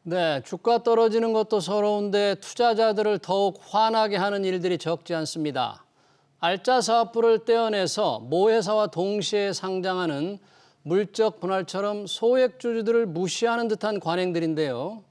네, 주가 떨어지는 것도 서러운데 투자자들을 더욱 화나게 하는 일들이 적지 않습니다. 알짜 사업부를 떼어내서 모회사와 동시에 상장하는 물적 분할처럼 소액주주들을 무시하는 듯한 관행들인데요.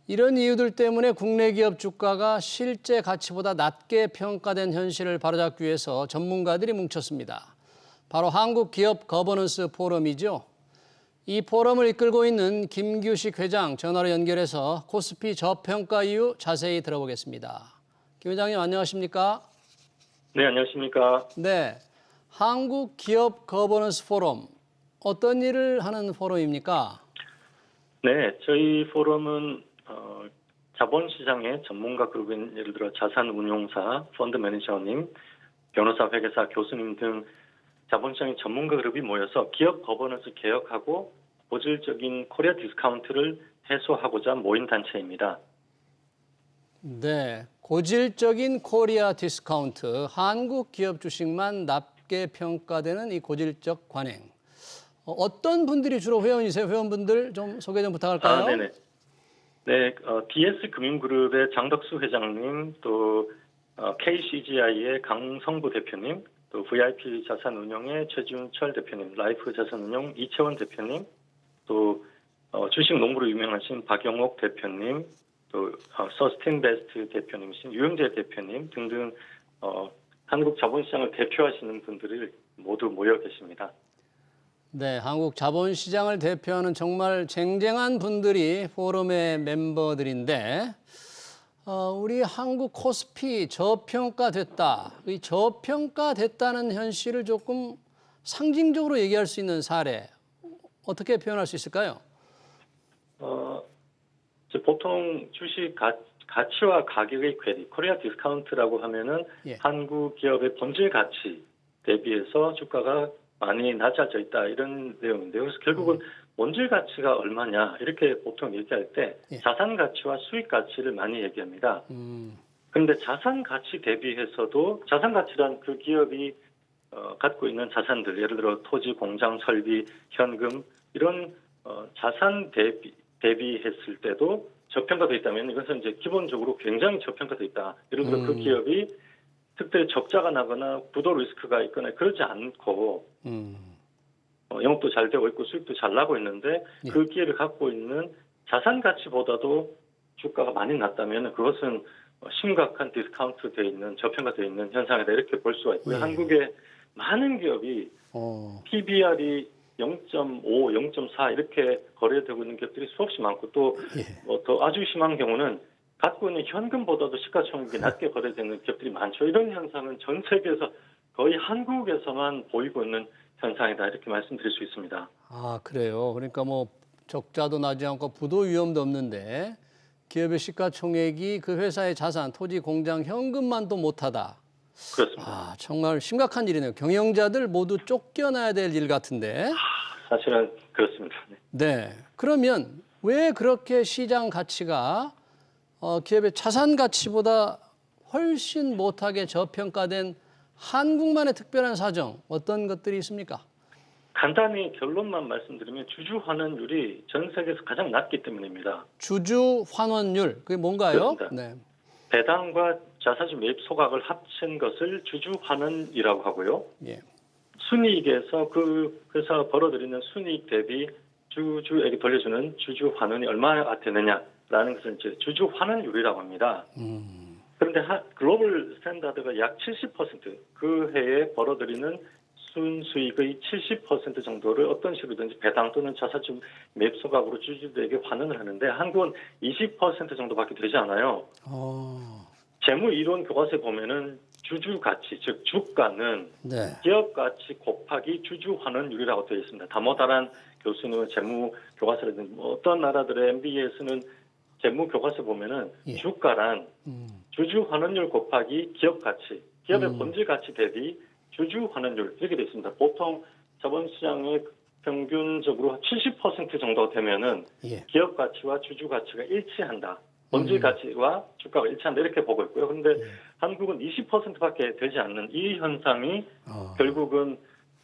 이런 이유들 때문에 국내 기업 주가가 실제 가치보다 낮게 평가된 현실을 바로잡기 위해서 전문가들이 뭉쳤습니다. 바로 한국기업 거버넌스 포럼이죠. 이 포럼을 이끌고 있는 김규식 회장 전화로 연결해서 코스피 저평가 이유 자세히 들어보겠습니다. 김 회장님 안녕하십니까? 네, 안녕하십니까. 네, 한국기업 거버넌스 포럼 어떤 일을 하는 포럼입니까? 네, 저희 포럼은 자본시장의 전문가 그룹인 예를 들어 자산운용사, 펀드 매니저님, 변호사, 회계사, 교수님 등 자본시장의 전문가 그룹이 모여서 기업 거버넌스 개혁하고 고질적인 코리아 디스카운트를 해소하고자 모인 단체입니다. 네, 고질적인 코리아 디스카운트, 한국 기업 주식만 낮게 평가되는 이 고질적 관행. 어떤 분들이 주로 회원이세요? 회원분들 좀 소개 좀 부탁할까요? 네네. 네, DS 금융그룹의 장덕수 회장님, 또 KCGI의 강성부 대표님, 또 VIP 자산운용의 최준철 대표님, 라이프 자산운용 이채원 대표님, 또 주식 농부로 유명하신 박영옥 대표님, 또 서스틴베스트 대표님이신 유영재 대표님 등등 한국 자본시장을 대표하시는 분들이 모두 모여 계십니다. 네, 한국 자본시장을 대표하는 정말 쟁쟁한 분들이 포럼의 멤버들인데 우리 한국 코스피 저평가됐다. 이 저평가됐다는 현실을 조금 상징적으로 얘기할 수 있는 사례 어떻게 표현할 수 있을까요? 보통 주식 가치와 가격의 괴리, 코리아 디스카운트라고 하면은 예. 한국 기업의 본질 가치 대비해서 주가가 많이 낮아져 있다 이런 내용인데요. 그래서 결국은 본질 가치가 얼마냐 이렇게 보통 얘기할 때 예. 자산 가치와 수익 가치를 많이 얘기합니다. 그런데 자산 가치 대비해서도 자산 가치란 그 기업이 갖고 있는 자산들, 예를 들어 토지, 공장, 설비, 현금 이런 자산 대비했을 때도 저평가돼 있다면 이것은 이제 기본적으로 굉장히 저평가돼 있다. 예를 들어 그 기업이 특별히 적자가 나거나 부도 리스크가 있거나 그러지 않고 영업도 잘 되고 있고 수익도 잘 나고 있는데 예. 그 기업이 갖고 있는 자산 가치보다도 주가가 많이 낮다면 그것은 심각한 디스카운트 돼 있는 저평가돼 있는 현상이다 이렇게 볼 수가 있고요. 예. 한국의 많은 기업이 PBR이 0.5, 0.4 이렇게 거래되고 있는 기업들이 수없이 많고 또 더 아주 심한 경우는 갖고 있는 현금보다도 시가총액이 낮게 거래되는 기업들이 많죠. 이런 현상은 전 세계에서 거의 한국에서만 보이고 있는 현상이다 이렇게 말씀드릴 수 있습니다. 아, 그래요. 그러니까 뭐 적자도 나지 않고 부도 위험도 없는데 기업의 시가총액이 그 회사의 자산, 토지, 공장, 현금만도 못하다. 그렇습니다. 아, 정말 심각한 일이네요. 경영자들 모두 쫓겨나야 될 일 같은데. 사실은 그렇습니다. 네. 그러면 왜 그렇게 시장 가치가 기업의 자산 가치보다 훨씬 못하게 저평가된 한국만의 특별한 사정 어떤 것들이 있습니까? 간단히 결론만 말씀드리면 주주 환원율이 전 세계에서 가장 낮기 때문입니다. 주주 환원율 그게 뭔가요? 그렇습니다. 네. 배당과 자사주 매입 소각을 합친 것을 주주 환원이라고 하고요. 예. 순이익에서 그 회사가 벌어들이는 순이익 대비 주주에게 돌려주는 주주 환원이 얼마나 되느냐라는 것을 이제 주주 환원율이라고 합니다. 그런데 글로벌 스탠다드가 약 70%그 해에 벌어들이는 순수익의 70% 정도를 어떤 식으로든지 배당 또는 자사주 매입 소각으로 주주들에게 환원을 하는데 한국은 20% 정도밖에 되지 않아요. 재무 이론 교과서에 보면은 주주 가치, 즉 주가는 네. 기업 가치 곱하기 주주 환원율이라고 되어 있습니다. 다모다란 교수님은 재무 교과서라든지 어떤 나라들의 MBA에서는 재무 교과서 보면은 주가란 주주 환원율 곱하기 기업 가치, 기업의 본질 가치 대비 주주 환원율 이렇게 되어 있습니다. 보통 자본시장의 평균적으로 70% 정도 되면은 기업 가치와 주주 가치가 일치한다. 본질 가치와 주가가 일치한다 이렇게 보고 있고요. 그런데 한국은 20%밖에 되지 않는 이 현상이 결국은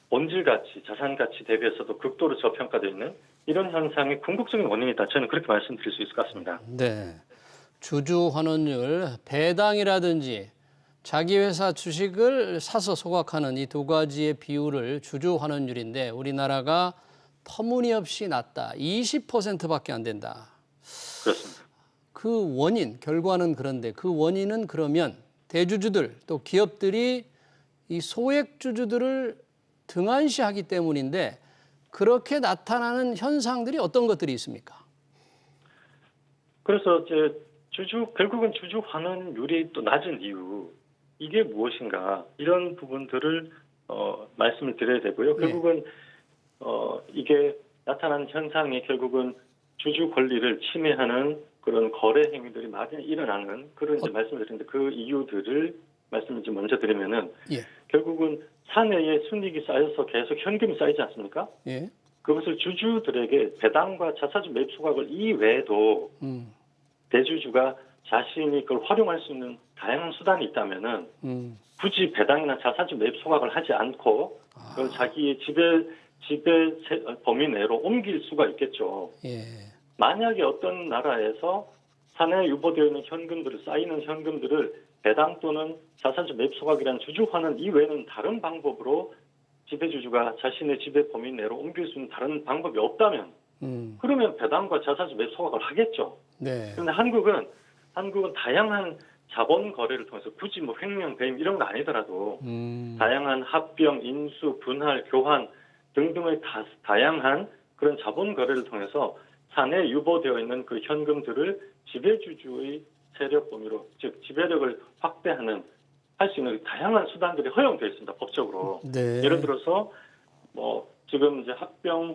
본질 가치, 자산 가치 대비해서도 극도로 저평가되어 있는 이런 현상의 궁극적인 원인이다. 저는 그렇게 말씀드릴 수 있을 것 같습니다. 네. 주주 환원율, 배당이라든지 자기 회사 주식을 사서 소각하는 이 두 가지의 비율을 주주 환원율인데 우리나라가 터무니없이 낮다. 20%밖에 안 된다. 그렇습니다. 그 원인, 결과는 그런데 그 원인은 그러면 대주주들 또 기업들이 이 소액주주들을 등한시하기 때문인데 그렇게 나타나는 현상들이 어떤 것들이 있습니까? 그래서 이제 결국은 주주 환원율이 또 낮은 이유, 이게 무엇인가, 이런 부분들을 말씀을 드려야 되고요. 결국은 이게 나타난 현상이 결국은 주주 권리를 침해하는 그런 거래 행위들이 많이 일어나는 그런 이제 말씀을 드리는데 그 이유들을 말씀을 좀 먼저 드리면은 예. 결국은 사내에 순이익이 쌓여서 계속 현금이 쌓이지 않습니까? 예. 그것을 주주들에게 배당과 자사주 매입 소각을 이외에도 대주주가 자신이 그걸 활용할 수 있는 다양한 수단이 있다면은 굳이 배당이나 자사주 매입 소각을 하지 않고 그걸 자기의 지배 범위 내로 옮길 수가 있겠죠. 예. 만약에 어떤 나라에서 사내에 유보되어 있는 쌓이는 현금들을 배당 또는 자사주 매입 소각이라는 주주 환원 이외에는 다른 방법으로 지배주주가 자신의 지배 범위 내로 옮길 수 있는 다른 방법이 없다면 그러면 배당과 자사주 매입 소각을 하겠죠. 네. 그런데 한국은 다양한 자본 거래를 통해서 굳이 뭐 횡령, 배임 이런 거 아니더라도 다양한 합병, 인수, 분할, 교환 등등의 다양한 그런 자본 거래를 통해서 사내에 유보되어 있는 그 현금들을 지배주주의 세력 범위로, 즉 지배력을 확대하는 할 수 있는 다양한 수단들이 허용되어 있습니다. 법적으로. 네. 예를 들어서 지금 이제 합병이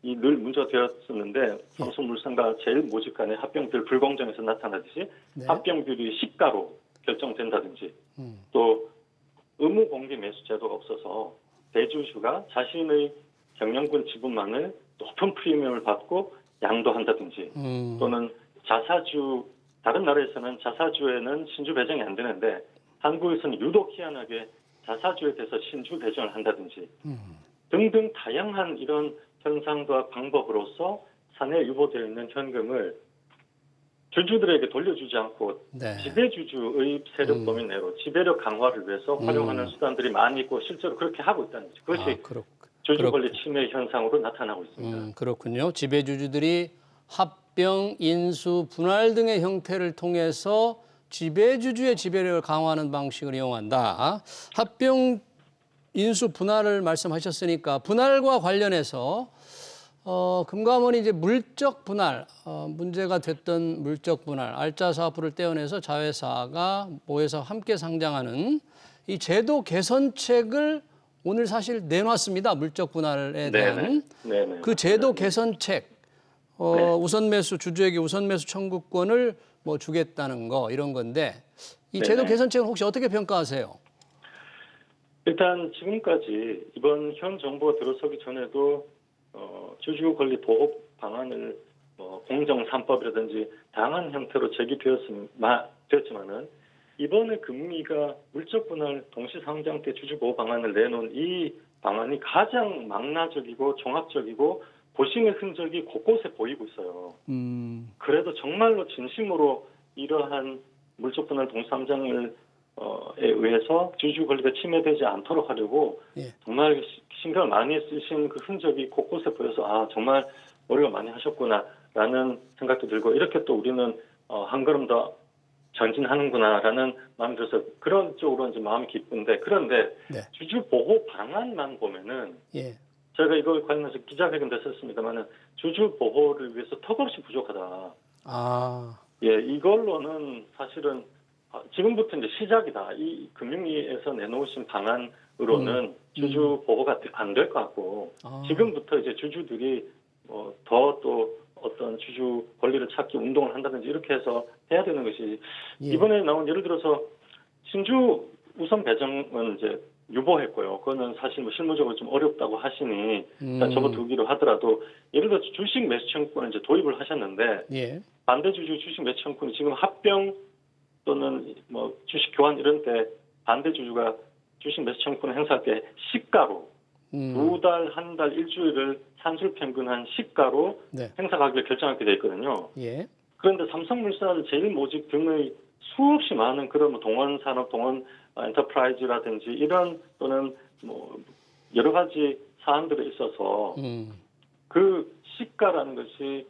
늘 문제가 되었었는데 삼성물산과 제일모직 간의 합병 비율 불공정에서 나타나듯이 네. 합병 비율이 시가로 결정된다든지 또 의무 공개 매수 제도가 없어서 대주주가 자신의 경영권 지분만을 높은 프리미엄을 받고 양도한다든지 또는 다른 나라에서는 자사주에는 신주 배정이 안 되는데 한국에서는 유독 희한하게 자사주에 대해서 신주 배정을 한다든지 등등 다양한 이런 현상과 방법으로서 사내에 유보되어 있는 현금을 주주들에게 돌려주지 않고 네. 지배주주의 세력 범위 내로 지배력 강화를 위해서 활용하는 수단들이 많이 있고 실제로 그렇게 하고 있다는 거죠. 그것이 주주 권리 침해 현상으로 나타나고 있습니다. 그렇군요. 지배주주들이 합병, 인수, 분할 등의 형태를 통해서 지배주주의 지배력을 강화하는 방식을 이용한다. 합병, 인수, 분할을 말씀하셨으니까 분할과 관련해서 금감원이 이제 물적 분할, 문제가 됐던 물적 분할, 알짜 사업부를 떼어내서 자회사가 모회사와 함께 상장하는 이 제도 개선책을 오늘 사실 내놨습니다. 물적 분할에 대한. 네네. 그 제도 개선책, 우선 매수, 주주에게 우선 매수 청구권을 뭐 주겠다는 거 이런 건데 이 제도 개선책은 혹시 어떻게 평가하세요? 일단 지금까지 이번 현 정부가 들어서기 전에도 주주 권리 보호 방안을 공정 3법이라든지 다양한 형태로 제기되었지만은 이번에 금리가 물적 분할 동시 상장 때 주주 보호 방안을 내놓은 이 방안이 가장 망라적이고 종합적이고 고심의 흔적이 곳곳에 보이고 있어요. 그래도 정말로 진심으로 이러한 물적 분할 동시 상장을 의해서 주주 권리가 침해되지 않도록 하려고 정말 신경을 많이 쓰신 그 흔적이 곳곳에 보여서 정말 노력을 많이 하셨구나라는 생각도 들고 이렇게 또 우리는 한 걸음 더 전진하는구나라는 마음이 들어서 그런 쪽으로 이제 마음이 기쁜데 그런데 주주 보호 방안만 보면은 제가 이걸 관련해서 기자회견도 했었습니다만은 주주 보호를 위해서 턱없이 부족하다. 이걸로는 사실은 지금부터 이제 시작이다. 이 금융위에서 내놓으신 방안으로는 주주 보호가 안 될 것 같고 지금부터 이제 주주들이 더 또 어떤 주주 권리를 찾기 운동을 한다든지 이렇게 해서 해야 되는 것이 이번에 나온 예를 들어서 신주 우선 배정은 이제 유보했고요. 그거는 사실 뭐 실무적으로 좀 어렵다고 하시니 접어두기로 하더라도 예를 들어 주식 매수 청구권을 이제 도입을 하셨는데 반대 주주 주식 매수 청구권이 지금 합병 또는 주식 교환 이런 때 반대 주주가 주식 매수 청구권을 행사할 때 시가로 두 달, 한 달, 일주일을 산술 평균한 시가로 네. 행사 가격을 결정하게 돼 있거든요. 예. 그런데 삼성물산, 제일모직 등의 수없이 많은 그런 뭐 동원산업, 동원 엔터프라이즈라든지 이런 또는 뭐 여러 가지 사안들에 있어서 그 시가라는 것이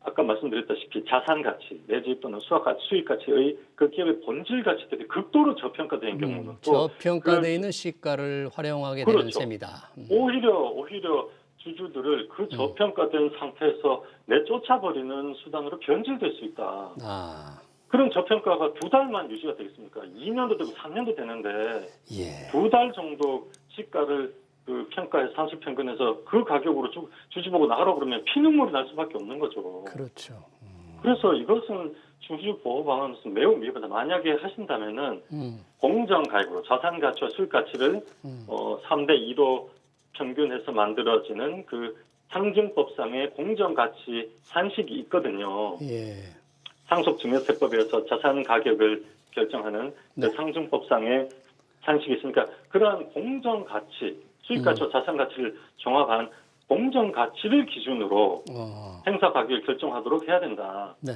아까 말씀드렸다시피 자산 가치 내지 또는 수익 가치의 그 기업의 본질 가치들이 극도로 저평가된 경우는 또 저평가되어 있는 시가를 활용하게 그렇죠. 되는 셈이다. 오히려 주주들을 그 저평가된 상태에서 내쫓아버리는 수단으로 변질될 수 있다. 아, 그런 저평가가 두 달만 유지가 되겠습니까? 2년도 되고 3년도 되는데 예. 두 달 정도 시가를 그 평가해서 산술 평균해서 그 가격으로 주주 보고 나가라 그러면 피눈물이 날 수밖에 없는 거죠. 그렇죠. 그래서 이것은 주주 보호 방안으로서 매우 미흡하다. 만약에 하신다면은 공정 가격으로 자산 가치와 수익 가치를 3대 2로 평균해서 만들어지는 그 상증법상의 공정 가치 산식이 있거든요. 예. 상속증여세법에서 자산 가격을 결정하는 그 상증법상의 산식이 있으니까 그러한 공정 가치, 수익 가치와 자산 가치를 종합한 공정 가치를 기준으로 행사 가격을 결정하도록 해야 된다. 네.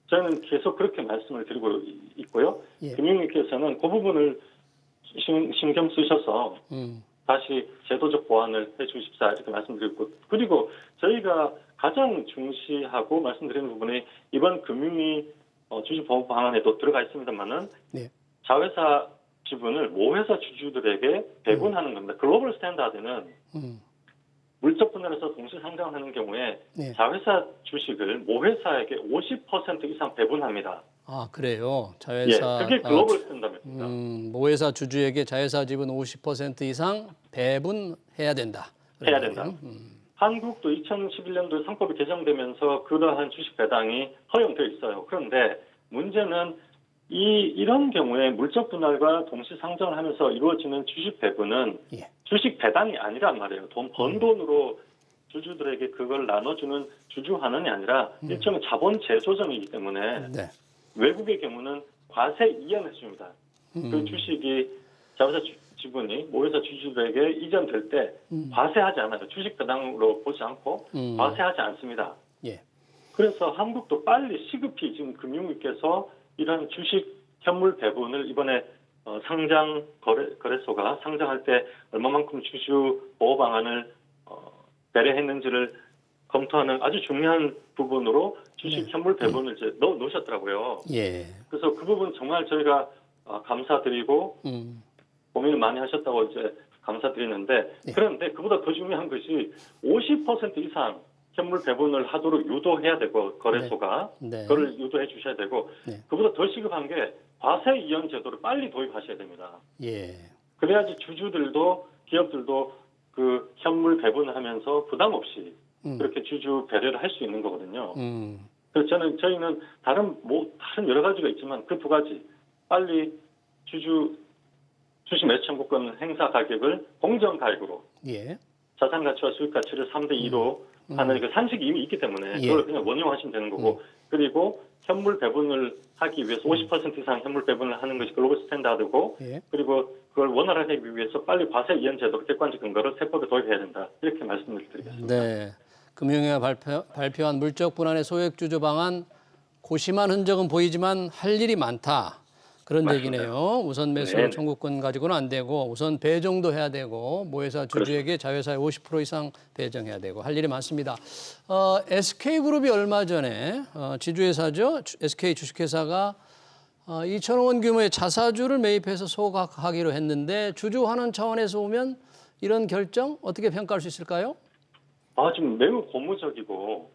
저는 계속 그렇게 말씀을 드리고 있고요. 예. 금융위께서는 그 부분을 신경 쓰셔서 다시 제도적 보완을 해 주십사 이렇게 말씀드리고, 그리고 저희가 가장 중시하고 말씀드리는 부분이 이번 금융위 주주 보호 방안에도 들어가 있습니다만은 네. 자회사 지분을 모회사 주주들에게 배분하는 겁니다. 글로벌 스탠다드는 물적 분할에서 동시 상장하는 경우에 네. 자회사 주식을 모회사에게 50% 이상 배분합니다. 아, 그래요. 자회사 예, 그게 글로벌 스탠다드입니다. 모회사 주주에게 자회사 지분 50% 이상 배분해야 된다. 해야 된다. 한국도 2011년도에 상법이 개정되면서 그러한 주식 배당이 허용되어 있어요. 그런데 문제는 이런 경우에 물적 분할과 동시 상장을 하면서 이루어지는 주식 배분은 예. 주식 배당이 아니란 말이에요. 번 돈으로 주주들에게 그걸 나눠주는 주주 환원이 아니라 일종의 자본 재조정이기 때문에 네. 외국의 경우는 과세 이연해 줍니다. 그 주식이 자회사 지분이 모회사 주주들에게 이전될 때 과세하지 않아요. 주식 배당으로 보지 않고 과세하지 않습니다. 예. 그래서 한국도 빨리 시급히 지금 금융위께서 이런 주식 현물 배분을 이번에 상장 거래소가 상장할 때 얼마만큼 주주 보호 방안을 배려했는지를 검토하는 아주 중요한 부분으로 주식 현물 배분을 이제 넣어 놓으셨더라고요. 예. 그래서 그 부분 정말 저희가 감사드리고 고민을 많이 하셨다고 이제 감사드리는데, 그런데 그보다 더 중요한 것이 50% 이상 현물 배분을 하도록 유도해야 되고 거래소가 네. 그걸 유도해 주셔야 되고, 그보다 더 시급한 게 과세 이연 제도를 빨리 도입하셔야 됩니다. 예. 그래야지 주주들도 기업들도 그 현물 배분을 하면서 부담 없이 그렇게 주주 배려를 할 수 있는 거거든요. 그래서 저희는 다른 여러 가지가 있지만 그 두 가지 빨리 주식 매수 청구권 행사 가격을 공정 가격으로 예. 자산 가치와 수익 가치를 3대 2로 하는 그 산식이 이미 있기 때문에 그걸 그냥 원용하시면 되는 거고, 그리고 현물 배분을 하기 위해서 50% 이상 현물 배분을 하는 것이 글로벌 스탠다드고, 그리고 그걸 원활하게 하기 위해서 빨리 과세 이연 제도 객관적 근거를 세법에 도입해야 된다. 이렇게 말씀을 드리겠습니다. 네. 금융위가 발표한 물적 분할의 소액 주주 방안 고심한 흔적은 보이지만 할 일이 많다. 그런 맞습니다. 얘기네요. 우선 매수 네네. 청구권 가지고는 안 되고 우선 배정도 해야 되고 모회사 주주에게 자회사의 50% 이상 배정해야 되고 할 일이 많습니다. SK그룹이 얼마 전에 지주회사죠. SK 주식회사가 2천억 원 규모의 자사주를 매입해서 소각하기로 했는데 주주 환원 차원에서 보면 이런 결정 어떻게 평가할 수 있을까요? 지금 매우 고무적이고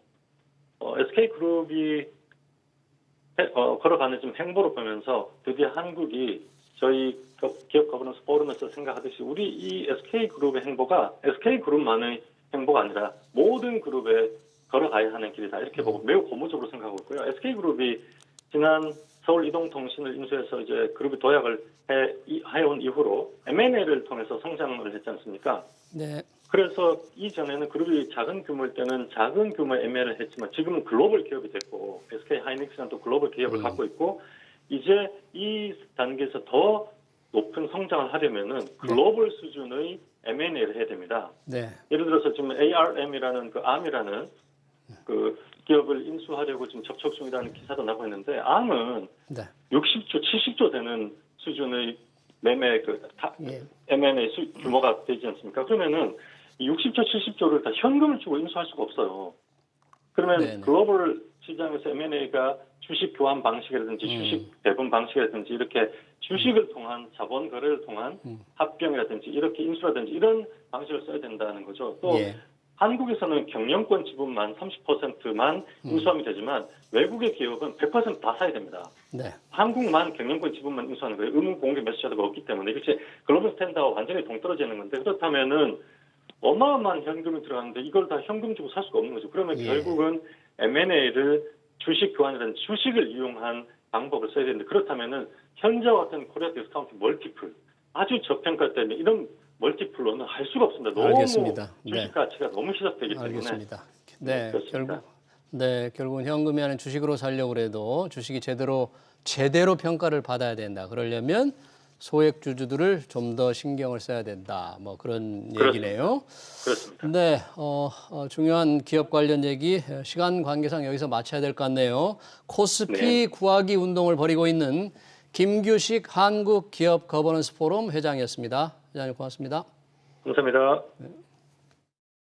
SK그룹이 걸어가는 지금 행보를 보면서 드디어 한국이 저희 기업 거버넌스 포럼에서 생각하듯이 우리 이 SK그룹의 행보가 SK그룹만의 행보가 아니라 모든 그룹에 걸어가야 하는 길이다. 이렇게 보고 매우 고무적으로 생각하고 있고요. SK그룹이 지난 서울 이동통신을 인수해서 이제 그룹이 도약을 해온 이후로 M&A를 통해서 성장을 했지 않습니까? 네. 그래서 이전에는 그룹이 작은 규모일 때는 작은 규모의 M&A를 했지만 지금은 글로벌 기업이 됐고 SK 하이닉스는 또 글로벌 기업을 갖고 있고, 이제 이 단계에서 더 높은 성장을 하려면은 글로벌 수준의 M&A를 해야 됩니다. 네. 예를 들어서 지금 ARM이라는 그 암이라는 그 기업을 인수하려고 지금 접촉 중이라는 기사도 나고 있는데 암은 네. 60조, 70조 되는 수준의 매매 예. M&A 규모가 되지 않습니까? 그러면은 이 60조, 70조를 다 현금을 주고 인수할 수가 없어요. 그러면 네네. 글로벌 시장에서 M&A가 주식 교환 방식이라든지 주식 배분 방식이라든지 이렇게 주식을 통한 자본 거래를 통한 합병이라든지 이렇게 인수라든지 이런 방식을 써야 된다는 거죠. 또 예. 한국에서는 경영권 지분만 30%만 인수하면 되지만 외국의 기업은 100% 다 사야 됩니다. 네. 한국만 경영권 지분만 인수하는 거예요. 의무 공개 매수자가 없기 때문에 이것이 글로벌 스탠다드와 완전히 동떨어지는 건데 그렇다면은 어마어마한 현금이 들어가는데 이걸 다 현금 주고 살 수가 없는 거죠. 그러면 예. 결국은 M&A를 주식 교환이라는 주식을 이용한 방법을 써야 되는데 그렇다면은 현재와 같은 코리아 디스카운트 멀티플 아주 저평가 때문에 이런 멀티플로는 할 수가 없습니다. 너무 알겠습니다. 주식 네. 가치가 너무 시작되기 때문에 알겠습니다. 네. 그렇습니다. 결국은 현금이 아닌 주식으로 살려고 그래도 주식이 제대로 평가를 받아야 된다. 그러려면 소액 주주들을 좀 더 신경을 써야 된다. 뭐 그런 얘기네요. 그렇습니다. 네, 중요한 기업 관련 얘기 시간 관계상 여기서 마쳐야 될 것 같네요. 코스피 네. 구하기 운동을 벌이고 있는 김규식 한국 기업 거버넌스 포럼 회장이었습니다. 회장님 고맙습니다. 감사합니다.